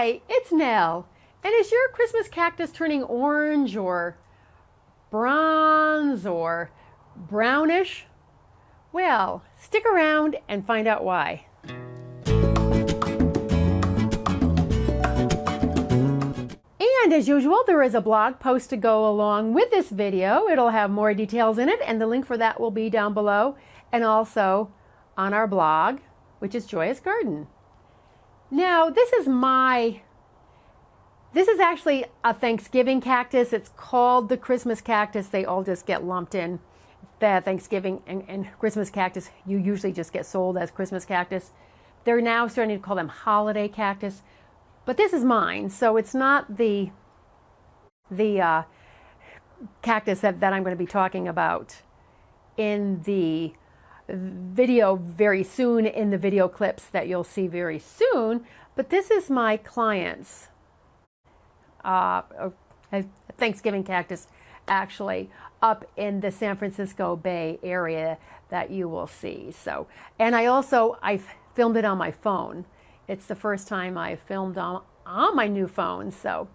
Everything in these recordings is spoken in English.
Hi, it's Nell. And is your Christmas cactus turning orange or bronze or brownish? Well, stick around and find out why. And as usual, there is a blog post to go along with this video. It'll have more details in it, and the link for that will be down below, and also on our blog, which is JoyUsGarden. Now, this is actually a Thanksgiving cactus. It's called the Christmas cactus. They all just get lumped in. The Thanksgiving and Christmas cactus, you usually just get sold as Christmas cactus. They're now starting to call them holiday cactus. But this is mine, so it's not the cactus that I'm going to be talking about in the video very soon, in the video clips that you'll see very soon. But this is my client's Thanksgiving cactus, actually, up in the San Francisco Bay Area that you will see. So, and I filmed it on my phone. It's the first time I filmed on my new phone, so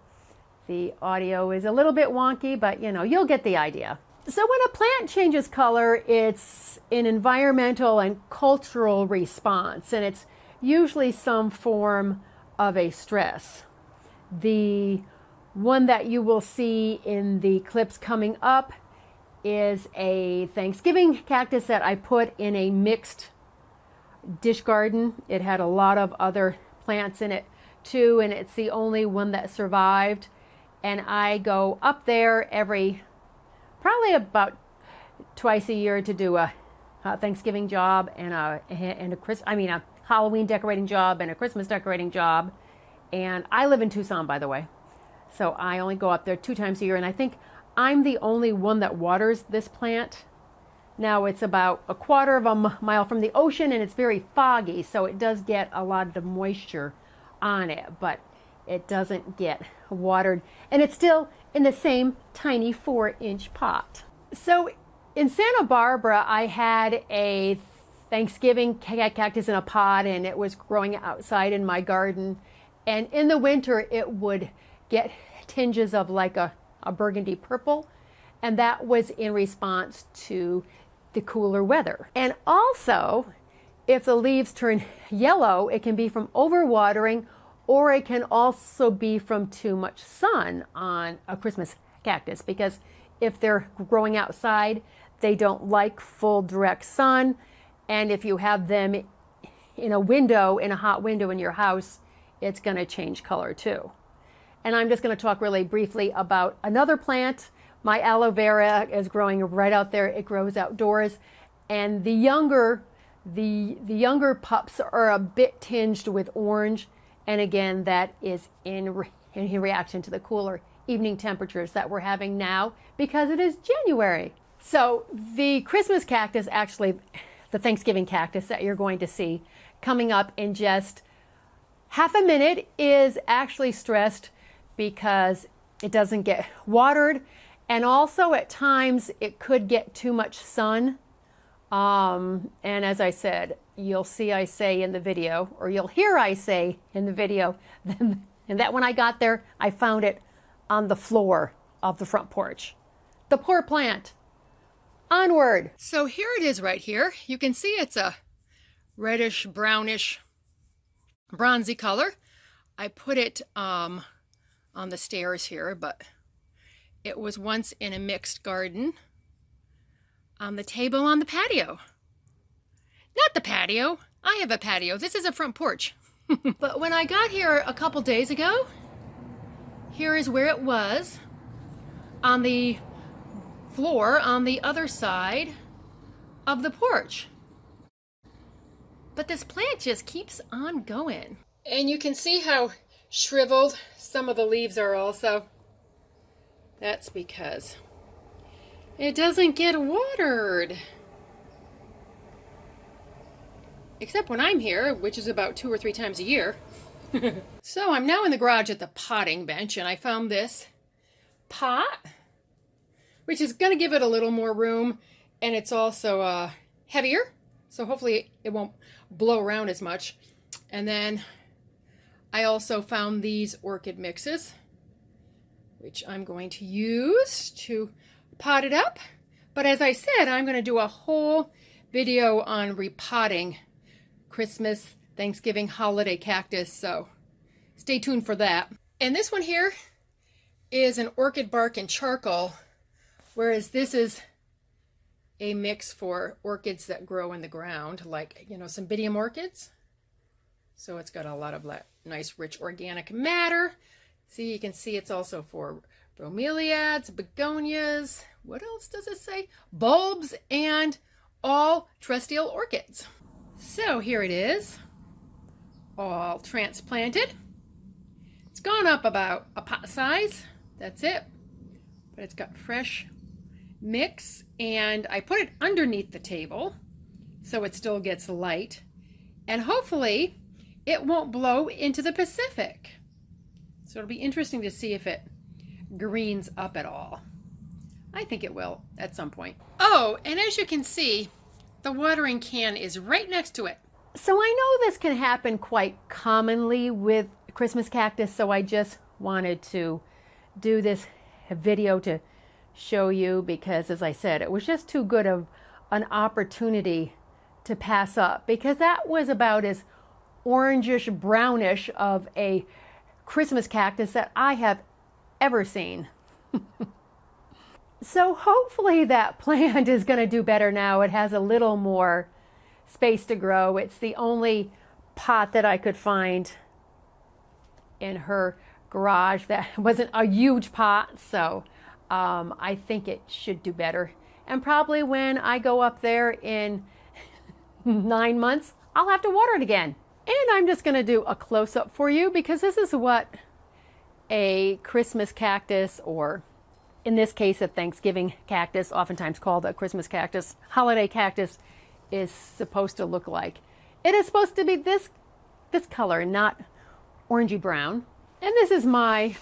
the audio is a little bit wonky, but you know, you'll get the idea. So when a plant changes color, it's an environmental and cultural response, and it's usually some form of a stress. The one that you will see in the clips coming up is a Thanksgiving cactus that I put in a mixed dish garden. It had a lot of other plants in it too, and it's the only one that survived. And I go up there probably about twice a year to do a Thanksgiving job and a Halloween decorating job and a Christmas decorating job. And I live in Tucson, by the way, so I only go up there 2 times a year, and I think I'm the only one that waters this plant. Now, it's about a quarter of a mile from the ocean, and it's very foggy, so it does get a lot of moisture on it, but it doesn't get watered, and it's still in the same tiny 4-inch pot. So in Santa Barbara, I had a Thanksgiving cactus in a pot, and it was growing outside in my garden, and in the winter it would get tinges of like a burgundy purple, and that was in response to the cooler weather. And also, if the leaves turn yellow, it can be from overwatering, or it can also be from too much sun on a Christmas cactus, because if they're growing outside, they don't like full direct sun, and if you have them in a hot window in your house, it's going to change color too. And I'm just going to talk really briefly about another plant. My aloe vera is growing right out there. It grows outdoors, and the younger pups are a bit tinged with orange, and again, that is in reaction to the cooler evening temperatures that we're having now, because it is January. So the Christmas cactus, actually the Thanksgiving cactus that you're going to see coming up in just half a minute, is actually stressed because it doesn't get watered, and also at times it could get too much sun. And as I said, you'll see I say in the video, or you'll hear I say in the video, and that when I got there, I found it on the floor of the front porch. The poor plant. Onward. So here it is right here. You can see it's a reddish, brownish, bronzy color. I put it on the stairs here, but it was once in a mixed garden on the table on the patio. Not the patio. I have a patio. This is a front porch. But when I got here a couple days ago, here is where it was, on the floor on the other side of the porch. But this plant just keeps on going. And you can see how shriveled some of the leaves are also. That's because it doesn't get watered. Except when I'm here, which is about 2 or 3 times a year. So I'm now in the garage at the potting bench, and I found this pot, which is going to give it a little more room, and it's also heavier, so hopefully it won't blow around as much. And then I also found these orchid mixes, which I'm going to use to pot it up. But as I said, I'm going to do a whole video on repotting Christmas, Thanksgiving, holiday cactus, so stay tuned for that. And this one here is an orchid bark and charcoal, whereas this is a mix for orchids that grow in the ground, like, you know, cymbidium orchids. So it's got a lot of nice, rich organic matter. See, you can see it's also for bromeliads, begonias. What else does it say? Bulbs and all terrestrial orchids. So here it is, all transplanted. It's gone up about a pot size. That's it. But it's got fresh mix, and I put it underneath the table so it still gets light, and hopefully it won't blow into the Pacific. So it'll be interesting to see if it greens up at all. I think it will at some point. Oh, and as you can see, the watering can is right next to it. So I know this can happen quite commonly with Christmas cactus, so I just wanted to do this video to show you, because as I said, it was just too good of an opportunity to pass up, because that was about as orangish brownish of a Christmas cactus that I have ever seen. So hopefully that plant is going to do better now. It has a little more space to grow. It's the only pot that I could find in her garage that wasn't a huge pot, so I think it should do better. And probably when I go up there in 9 months, I'll have to water it again. And I'm just going to do a close-up for you, because this is what a Christmas cactus, or in this case a Thanksgiving cactus, oftentimes called a Christmas cactus, holiday cactus, is supposed to look like. It is supposed to be this color, not orangey brown. And this is my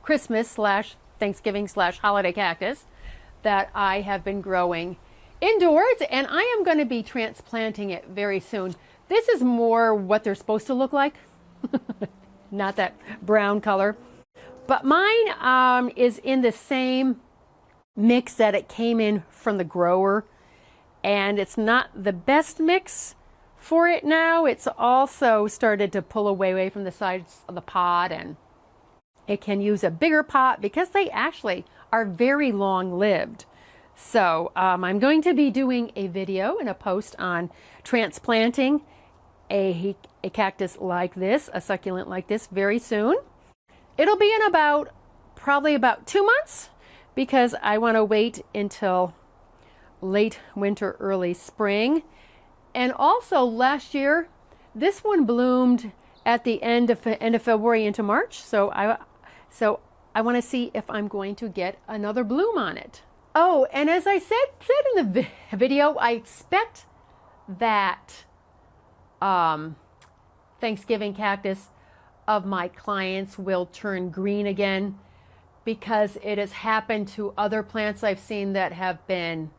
Christmas slash Thanksgiving slash holiday cactus that I have been growing indoors, and I am going to be transplanting it very soon. This is more what they're supposed to look like, not that brown color. But mine is in the same mix that it came in from the grower, and it's not the best mix for it now. It's also started to pull away from the sides of the pot, and it can use a bigger pot because they actually are very long-lived. So I'm going to be doing a video and a post on transplanting a cactus like this, a succulent like this, very soon. It'll be in probably about 2 months, because I want to wait until late winter, early spring. And also last year, this one bloomed at the end of February into March. So I want to see if I'm going to get another bloom on it. Oh, and as I said in the video, I expect that Thanksgiving cactus of my clients will turn green again, because it has happened to other plants I've seen that have been,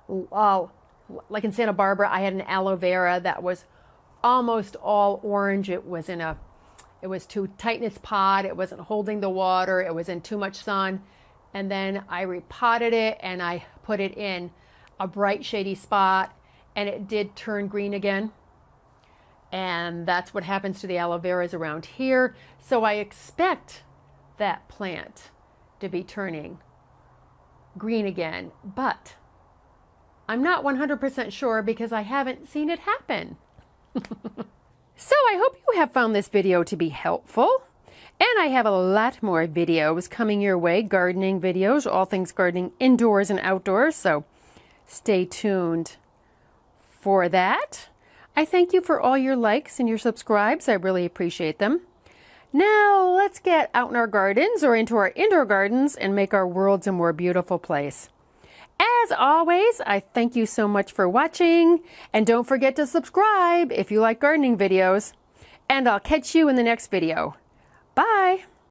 like in Santa Barbara, I had an aloe vera that was almost all orange. It was too tight in its pot. It wasn't holding the water. It was in too much sun. And then I repotted it and I put it in a bright shady spot, and it did turn green again. And that's what happens to the aloe veras around here. So I expect that plant to be turning green again, but I'm not 100% sure because I haven't seen it happen. So I hope you have found this video to be helpful. And I have a lot more videos coming your way, gardening videos, all things gardening indoors and outdoors. So stay tuned for that. I thank you for all your likes and your subscribes. I really appreciate them. Now let's get out in our gardens or into our indoor gardens and make our worlds a more beautiful place. As always, I thank you so much for watching, and don't forget to subscribe if you like gardening videos, and I'll catch you in the next video. Bye!